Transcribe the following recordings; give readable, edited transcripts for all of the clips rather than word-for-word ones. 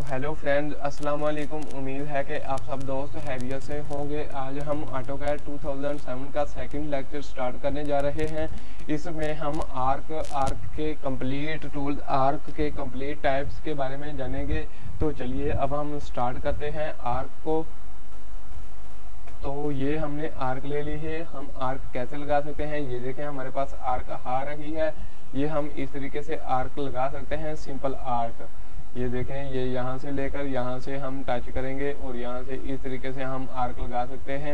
Hello friends, अस्सलाम वालेकुम। उम्मीद है कि आप सब दोस्त हैरियत से होंगे। आज हम ऑटोकैड 2007 का सेकंड लेक्चर स्टार्ट करने जा रहे हैं। इसमें हम आर्क के कंप्लीट टूल, आर्क के कंप्लीट टाइप्स के बारे में जानेंगे। तो चलिए अब हम स्टार्ट करते हैं आर्क को। तो ये हमने आर्क ले ली है। हम आर्क कैसे लगा सकते हैं, ये देखें हमारे पास आर्क आ रही है। ये हम इस तरीके से आर्क लगा सकते हैं, सिंपल आर्क। ये देखें, ये यहाँ से लेकर यहाँ से हम टच करेंगे और यहाँ से इस तरीके से हम आर्क लगा सकते हैं।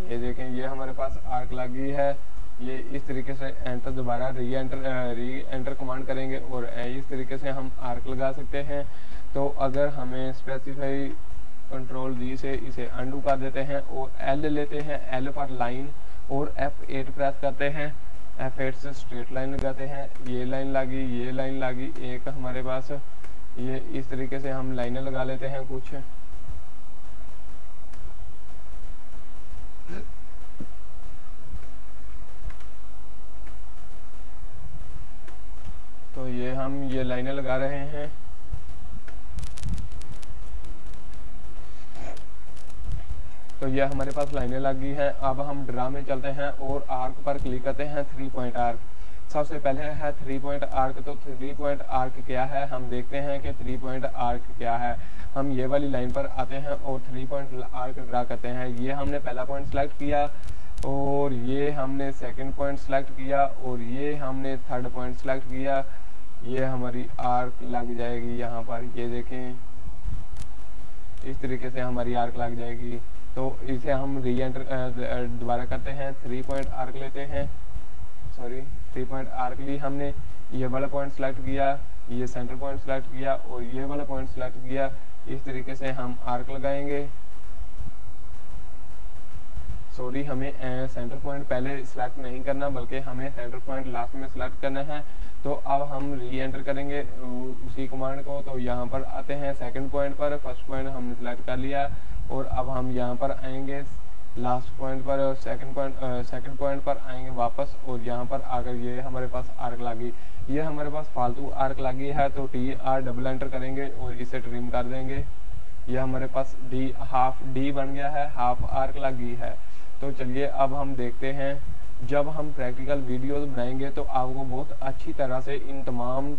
ये देखें, ये हमारे पास आर्क लगी है। ये इस तरीके से एंटर, दोबारा री एंटर कमांड करेंगे और इस तरीके से हम आर्क लगा सकते हैं। तो अगर हमें स्पेसिफाई कंट्रोल डी से इसे अंडू कर देते हैं और एल लेते हैं, एल पर लाइन और F8 प्रेस करते हैं। F8 से स्ट्रेट लाइन लगाते हैं। ये लाइन लगी, ये लाइन लगी एक हमारे पास। ये इस तरीके से हम लाइनें लगा लेते हैं कुछ। तो ये हम ये लाइनें लगा रहे हैं। तो ये हमारे पास लाइनें लगी हैं। अब हम ड्रा में चलते हैं और आर्क पर क्लिक करते हैं। 3 पॉइंट आर्क सबसे पहले है 3 पॉइंट आर्क। तो 3 पॉइंट आर्क क्या है, हम देखते हैं कि 3 पॉइंट आर्क क्या है। हम ये वाली लाइन पर आते हैं और 3 पॉइंट आर्क ड्रा करते हैं। ये हमने पहला पॉइंट सेलेक्ट किया और ये हमने सेकंड पॉइंट सेलेक्ट किया और ये हमने थर्ड पॉइंट सेलेक्ट किया। ये हमारी आर्क लग जाएगी यहाँ पर। ये देखें, इस तरीके से हमारी आर्क लग जाएगी। तो इसे हम री एंटर दोबारा करते हैं। 3 पॉइंट आर्क लेते हैं, 3 पॉइंट आर्क ली हमने। ये वाला पॉइंट सेलेक्ट किया, ये सेंटर पॉइंट सेलेक्ट किया और ये वाला पॉइंट सेलेक्ट किया। इस तरीके से हम आर्क लगाएंगे। हमें सेंटर पॉइंट पहले सिलेक्ट नहीं करना, बल्कि हमें सेंटर पॉइंट लास्ट में सिलेक्ट करना है। तो अब हम री एंटर करेंगे उसी कमांड को। तो यहाँ पर आते हैं सेकंड पॉइंट पर। फर्स्ट पॉइंट हमने सिलेक्ट कर लिया और अब हम यहाँ पर आएंगे लास्ट पॉइंट पर और सेकंड पॉइंट पर आएंगे वापस और यहाँ पर आकर ये हमारे पास आर्क लगी। ये हमारे पास फालतू आर्क लगी है। तो TR डबल एंटर करेंगे और इसे ट्रिम कर देंगे। ये हमारे पास हाफ डी बन गया है, हाफ आर्क लगी है। तो चलिए अब हम देखते हैं, जब हम प्रैक्टिकल वीडियोस बनाएंगे तो आपको बहुत अच्छी तरह से इन तमाम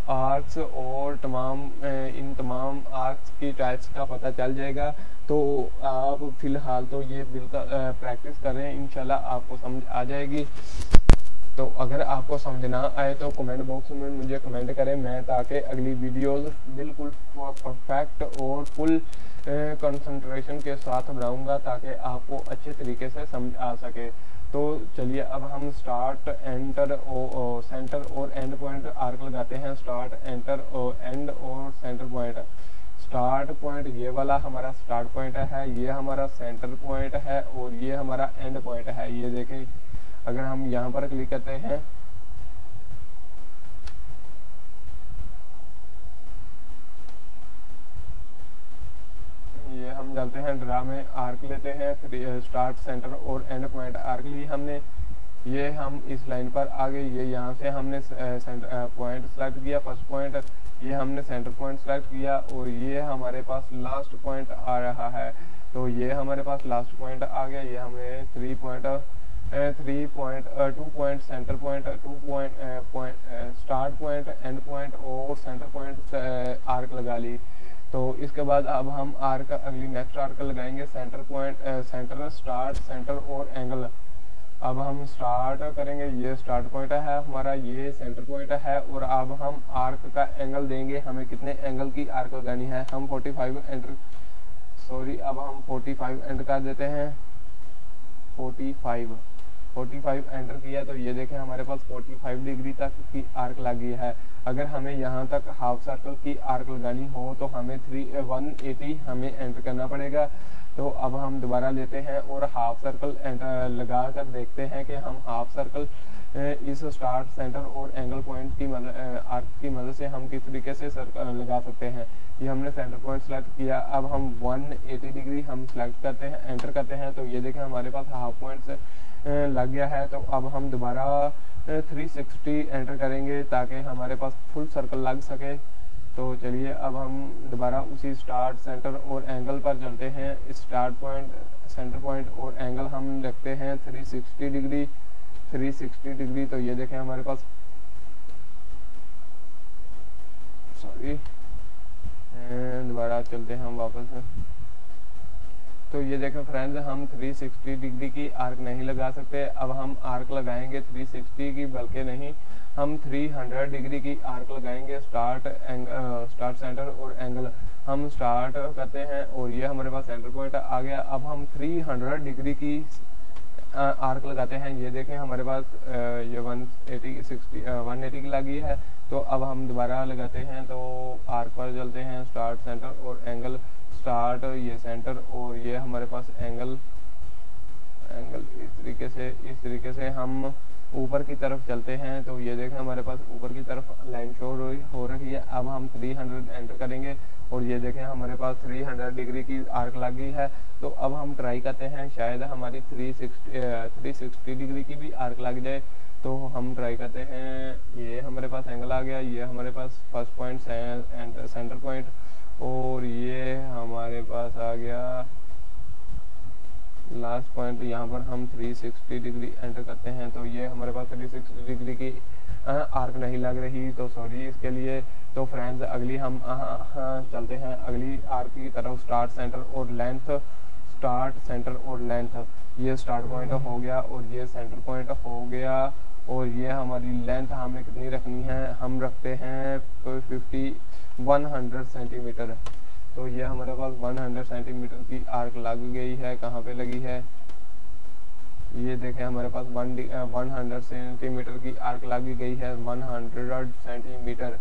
आर्क्स और इन तमाम आर्क्स की टाइप्स का पता चल जाएगा। तो आप फिलहाल तो ये बिल्कुल प्रैक्टिस करें, इंशाल्लाह आपको समझ आ जाएगी। तो अगर आपको समझ ना आए तो कमेंट बॉक्स में मुझे कमेंट करें, मैं ताकि अगली वीडियोस बिल्कुल परफेक्ट और फुल कंसंट्रेशन के साथ बनाऊंगा, ताकि आपको अच्छे तरीके से समझ आ सके। तो चलिए अब हम स्टार्ट, एंटर और सेंटर और एंड पॉइंट आर्क लगाते हैं। स्टार्ट, एंटर और एंड और सेंटर पॉइंट। स्टार्ट पॉइंट ये वाला हमारा स्टार्ट पॉइंट है, ये हमारा सेंटर पॉइंट है और ये हमारा एंड पॉइंट है। ये देखें, अगर हम यहाँ पर क्लिक करते हैं हम चलते हैं ड्रा में, आर्क लेते हैं। स्टार्ट, सेंटर और एंड पॉइंट आर्क ली हमने। ये हम इस लाइन पर आ गए। ये यहाँ से हमने पॉइंट सेलेक्ट किया, फर्स्ट पॉइंट। ये हमने सेंटर पॉइंट सेलेक्ट किया और ये हमारे पास लास्ट पॉइंट आ रहा है। तो ये हमारे पास लास्ट पॉइंट आ गया। ये हमने 2 point centre point, 2 point start point, and point और सेंटर पॉइंट आर्क लगा ली। तो इसके बाद अब हम आर्क, अगली नेक्स्ट आर्क लगाएंगे। Centre point, centre, start, centre और एंगल। अब हम स्टार्ट करेंगे। ये स्टार्ट पॉइंट है हमारा, ये सेंटर पॉइंट है और अब हम आर्क का एंगल देंगे। हमें कितने एंगल की आर्क लगानी है, हम 45 एंटर, अब हम 45 एंटर कर देते हैं। 45 एंटर किया तो ये देखें हमारे पास 45 डिग्री तक की आर्क लगी है। अगर हमें यहाँ तक हाफ सर्कल की आर्क लगानी हो तो हमें 180 हमें एंटर करना पड़ेगा। तो अब हम दोबारा लेते हैं और हाफ सर्कल लगा कर देखते हैं कि हम हाफ सर्कल इस स्टार्ट, सेंटर और एंगल पॉइंट की आर्क की मदद से हम किस तरीके से सर्कल लगा सकते हैं। ये हमने सेंटर पॉइंट सेलेक्ट किया। अब हम 180 डिग्री हम सेलेक्ट करते हैं, एंटर करते हैं। तो ये देखें हमारे पास हाफ पॉइंट लग गया है। तो अब हम दोबारा 360 एंटर करेंगे ताकि हमारे पास फुल सर्कल लग सके। तो चलिए अब हम दोबारा उसी स्टार्ट, सेंटर और एंगल पर चलते हैं। स्टार्ट पॉइंट, सेंटर पॉइंट और एंगल हम रखते हैं 360 डिग्री। 360 डिग्री तो ये देखें हमारे पास, सॉरी, दोबारा चलते हैं हम वापस में। तो ये देखें फ्रेंड्स, हम 360 डिग्री की आर्क नहीं लगा सकते। अब हम आर्क लगाएंगे 360 की, बल्कि नहीं, हम 300 डिग्री की आर्क लगाएंगे। स्टार्ट, स्टार्ट, सेंटर और एंगल हम स्टार्ट करते हैं और ये हमारे पास सेंटर पॉइंट आ गया। अब हम 300 डिग्री की आर्क लगाते हैं। ये देखें हमारे पास ये 180 की लगी है। तो अब हम दोबारा लगाते हैं, तो आर्क पर चलते हैं। स्टार्ट, सेंटर और एंगल। स्टार्ट, ये सेंटर और ये हमारे पास एंगल। इस तरीके से हम ऊपर की तरफ चलते हैं। तो ये देखें हमारे पास ऊपर की तरफ लाइन शो हो रही है। अब हम 300 एंटर करेंगे और ये देखें हमारे पास 300 डिग्री की आर्क लगी है। तो अब हम ट्राई करते हैं, शायद हमारी 360 डिग्री की भी आर्क लग जाए। तो हम ट्राई करते हैं। ये हमारे पास एंगल आ गया, ये हमारे पास फर्स्ट पॉइंट, सेंटर पॉइंट, और ये हमारे पास आ गया लास्ट पॉइंट। यहाँ पर हम 360 डिग्री एंटर करते हैं। तो ये हमारे पास 360 डिग्री की आर्क नहीं लग रही, तो सॉरी इसके लिए। तो फ्रेंड्स अगली हम चलते हैं अगली आर्क की तरफ। स्टार्ट, सेंटर और लेंथ। स्टार्ट, सेंटर और लेंथ। ये स्टार्ट पॉइंट हो गया और ये सेंटर पॉइंट हो गया। और ये हमारी लेंथ हमें कितनी रखनी है, हम रखते हैं 100 सेंटीमीटर। तो ये हमारे पास 100 सेंटीमीटर की आर्क लग गई है। कहाँ पे लगी है, ये देखें हमारे पास 100 सेंटीमीटर की आर्क लगी गई है। 100 सेंटीमीटर,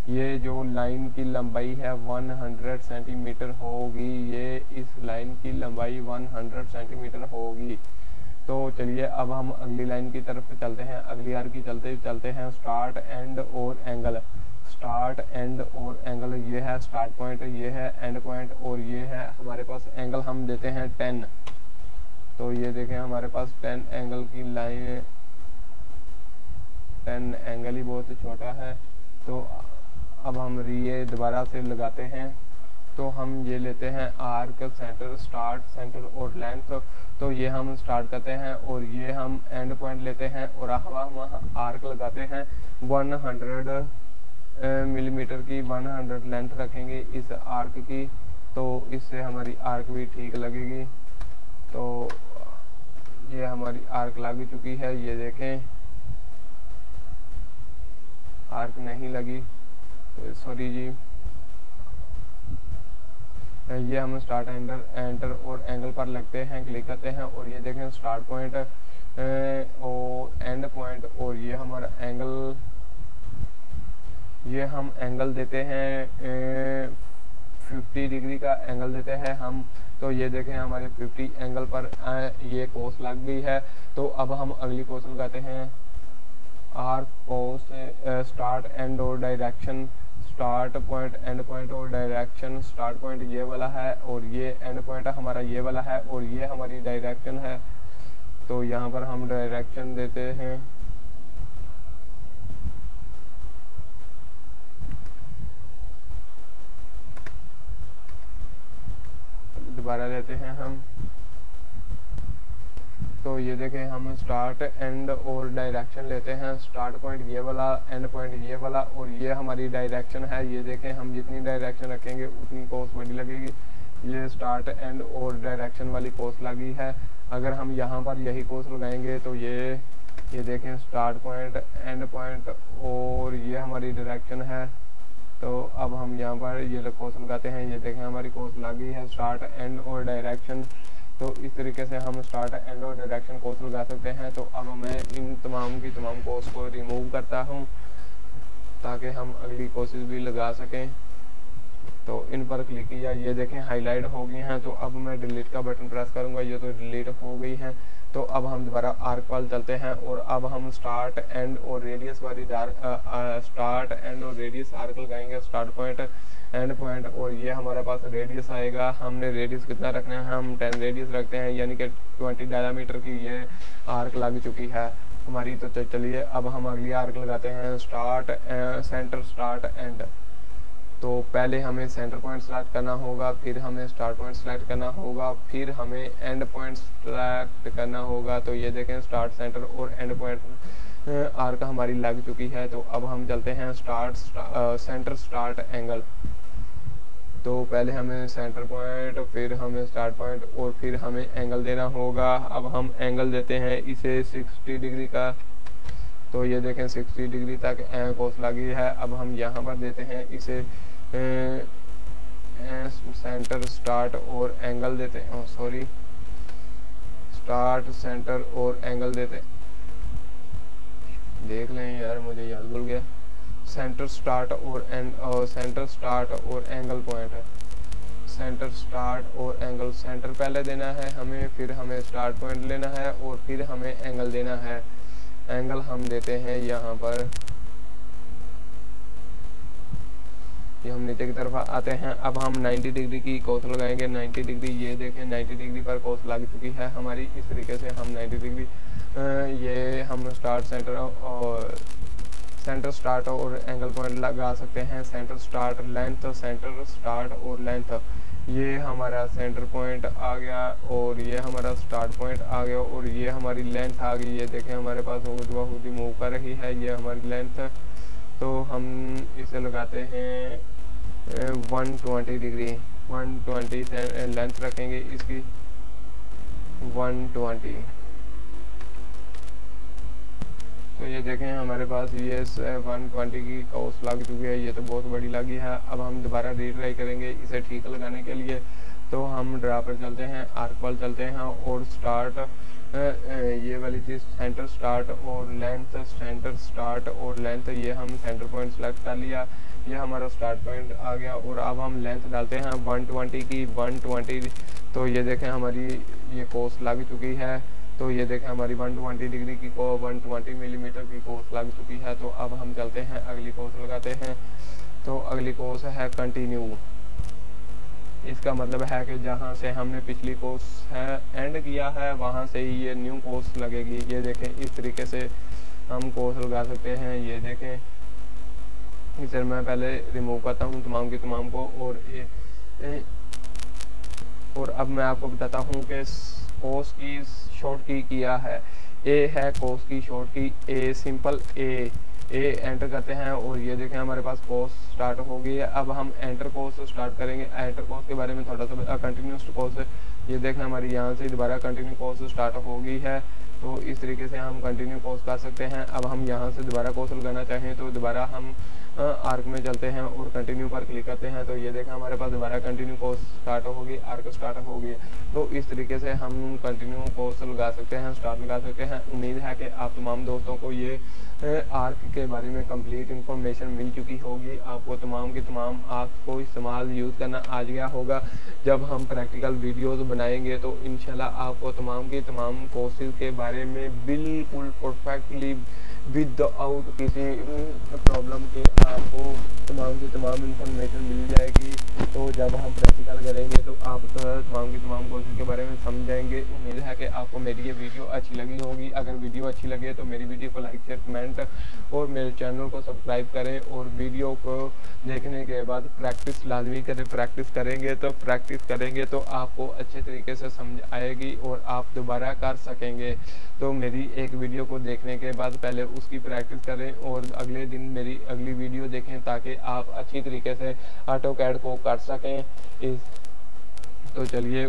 ये जो लाइन की लंबाई है 100 सेंटीमीटर होगी। ये इस लाइन की लंबाई 100 सेंटीमीटर होगी। तो चलिए अब हम अगली लाइन की तरफ चलते हैं। अगली आर्क की चलते हैं। स्टार्ट, एंड और एंगल। स्टार्ट, एंड और एंगल, ये है स्टार्ट पॉइंट, ये है एंड पॉइंट और ये है हमारे पास एंगल। हम देते हैं 10। तो ये देखें हमारे पास 10 एंगल की लाइन। 10 एंगल ही बहुत छोटा है। तो अब हम ये दोबारा से लगाते हैं। तो हम ये लेते हैं आर्क, सेंटर, स्टार्ट, सेंटर और लेंथ। तो ये हम स्टार्ट करते हैं और ये हम एंड पॉइंट लेते हैं और हम आर्क लगाते हैं 100 मिलीमीटर की। 100 लेंथ रखेंगे इस आर्क की, तो इससे हमारी आर्क भी ठीक लगेगी। तो ये हमारी आर्क लग चुकी है। ये देखें आर्क नहीं लगी, तो सॉरी जी। ये हम स्टार्ट, एंटर और एंगल पर लगते हैं, क्लिक करते हैं और ये देखें स्टार्ट पॉइंट और एंड पॉइंट और ये हमारा एंगल। ये हम एंगल देते हैं 50 डिग्री का एंगल देते हैं हम। तो ये देखें हमारे 50 एंगल पर ये कोस लग गई है। तो अब हम अगली कोस लगाते हैं। आर्क, कोस, स्टार्ट, एंड और direction. Start point, and point और डायरेक्शन। स्टार्ट पॉइंट ये वाला है और ये एंड पॉइंट हमारा ये वाला है और ये हमारी डायरेक्शन है। तो यहाँ पर हम डायरेक्शन देते हैं। दोबारा लेते हैं हम। तो ये देखें हम स्टार्ट, एंड और डायरेक्शन लेते हैं। स्टार्ट पॉइंट ये वाला, एंड पॉइंट ये वाला और ये हमारी डायरेक्शन है। ये देखें हम जितनी डायरेक्शन रखेंगे उतनी कोस बड़ी लगेगी। ये स्टार्ट, एंड और डायरेक्शन वाली कोस लगी है। अगर हम यहाँ पर यही कोस लगाएंगे तो ये देखें स्टार्ट पॉइंट, एंड पॉइंट और ये हमारी डायरेक्शन है। तो अब हम यहाँ पर ये कोस लगाते हैं। ये देखें हमारी कोस लगी है, स्टार्ट, एंड और डायरेक्शन। तो इस तरीके से हम स्टार्ट, एंड और डायरेक्शन कोर्स लगा सकते हैं। तो अब मैं इन तमाम की तमाम कोर्स को रिमूव करता हूं ताकि हम अगली कोर्सेज भी लगा सकें। तो इन पर क्लिक किया, ये देखें हाईलाइट हो गई हैं। तो अब मैं डिलीट का बटन प्रेस करूंगा, ये तो डिलीट हो गई हैं। तो अब हम दोबारा आर्क पर चलते हैं और अब हम स्टार्ट, एंड और रेडियस वाली स्टार्ट, एंड और रेडियस आर्क लगाएंगे। स्टार्ट पॉइंट, एंड पॉइंट और ये हमारे पास रेडियस आएगा। हमने रेडियस कितना रखना है, हम 10 रेडियस रखते हैं, यानी कि 20 डायमीटर की ये आर्क लग चुकी है हमारी। तो चलिए अब हम अगली आर्क लगाते हैं। Start, centre, start, and. तो पहले हमें सेंटर पॉइंट सेलेक्ट करना होगा, फिर हमें स्टार्ट पॉइंट सेलेक्ट करना होगा, फिर हमें एंड पॉइंट सेलेक्ट करना होगा। तो ये देखें स्टार्ट, सेंटर और एंड पॉइंट आर्क हमारी लग चुकी है। तो अब हम चलते हैं सेंटर स्टार्ट एंगल। तो पहले हमें सेंटर पॉइंट, फिर हमें स्टार्ट पॉइंट और फिर हमें एंगल देना होगा। अब हम एंगल देते हैं इसे 60 डिग्री का। तो ये देखें 60 डिग्री तक कोस लगी है। अब हम यहाँ पर देते हैं इसे सेंटर स्टार्ट और एंगल देते हैं, सॉरी स्टार्ट सेंटर और एंगल देते, देख लें यार मुझे याद भूल गया। सेंटर स्टार्ट और सेंटर स्टार्ट और एंगल पॉइंट है। सेंटर स्टार्ट और एंगल, सेंटर पहले देना है हमें, फिर हमें स्टार्ट पॉइंट लेना है और फिर हमें एंगल देना है। एंगल हम देते हैं यहाँ पर, ये हम नीचे की तरफ आते हैं। अब हम 90 डिग्री की कोस लगाएंगे। 90 डिग्री, ये देखें 90 डिग्री पर कोस लग चुकी है हमारी। इस तरीके से हम 90 डिग्री ये हम स्टार्ट सेंटर और सेंटर स्टार्ट और एंगल पॉइंट लगा सकते हैं। Centre start length, centre start और लेंथ, ये हमारा सेंटर पॉइंट आ गया और ये हमारा स्टार्ट पॉइंट आ गया और ये हमारी लेंथ आ गई। ये देखें हमारे पास हुदी मूव कर रही है, ये हमारी लेंथ। तो हम इसे लगाते हैं 120 डिग्री, 120 लेंथ रखेंगे इसकी 120। तो ये देखें हमारे पास ये 120 की कोस लग चुकी है, ये तो बहुत बड़ी लगी है। अब हम दोबारा रीट्राई करेंगे इसे ठीक लगाने के लिए। तो हम ड्रा पर चलते हैं, आर्क पर चलते हैं और स्टार्ट ये वाली चीज़ सेंटर स्टार्ट और लेंथ, सेंटर स्टार्ट और लेंथ, ये हम सेंटर पॉइंट सेलेक्ट कर लिया। ये हमारा स्टार्ट पॉइंट आ गया और अब हम लेंथ डालते हैं 120 की 120। तो ये देखें हमारी ये कोस लग चुकी है। तो ये देखें हमारी 120 डिग्री की 120 मिलीमीटर की कोस लग चुकी है। तो अब हम चलते हैं अगली कोस लगाते हैं। तो अगली कोस है कंटिन्यू। इसका मतलब है कि जहाँ से हमने पिछली कोस है एंड किया है वहाँ से ही ये न्यू कोस लगेगी। ये देखें इस तरीके से हम कोस लगा सकते हैं। ये देखें इसे मैं पहले रिमूव करता हूँ तमाम की तमाम को और अब मैं आपको बताता हूँ कि कोस की शॉर्ट की किया है। ए है कोस की शॉर्ट की, ए सिंपल ए एंटर करते हैं और ये देखें हमारे पास कोस स्टार्ट हो गई है। अब हम एंटर कोस स्टार्ट करेंगे। एंटर कोस के बारे में थोड़ा सा कंटिन्यूस कोस, ये देखें हमारी यहाँ से दोबारा कंटिन्यू कोस स्टार्ट हो गई है। तो इस तरीके से हम कंटिन्यू कोस कर सकते हैं। अब हम यहाँ से दोबारा कोस लगाना चाहें तो दोबारा हम आर्क में चलते हैं और कंटिन्यू पर क्लिक करते हैं। तो ये देखें हमारे पास दोबारा कंटिन्यू कोस स्टार्ट होगी, आर्क स्टार्ट होगी। तो इस तरीके से हम कंटिन्यू कोस लगा सकते हैं, स्टार्ट लगा सकते हैं। उम्मीद है कि आप तमाम दोस्तों को ये आर्क के बारे में कंप्लीट इंफॉर्मेशन मिल चुकी होगी। आपको तमाम की तमाम आर्क को इस्तेमाल यूज़ करना आ गया होगा। जब हम प्रैक्टिकल वीडियोस बनाएंगे तो इंशाल्लाह आपको तमाम की तमाम कोर्सेज के बारे में बिल्कुल परफेक्टली विदाउट किसी प्रॉब्लम के आपको तमाम की तमाम इंफॉर्मेशन मिल जाएगी। तो जब हम प्रैक्टिकल करेंगे तो आप तमाम की तमाम कोर्सेज के बारे में समझ जाएंगे। उम्मीद है कि आपको मेरी ये वीडियो अच्छी लगी होगी। अगर वीडियो अच्छी लगे तो मेरी वीडियो को लाइक शेयर कमेंट और मेरे चैनल को सब्सक्राइब करें और वीडियो को देखने के बाद प्रैक्टिस लाजमी करें। प्रैक्टिस करेंगे तो आपको अच्छे तरीके से समझ आएगी और आप दोबारा कर सकेंगे। तो मेरी एक वीडियो को देखने के बाद पहले उसकी प्रैक्टिस करें और अगले दिन मेरी अगली वीडियो देखें ताकि आप अच्छी तरीके से ऑटोकैड को कर सकें। तो चलिए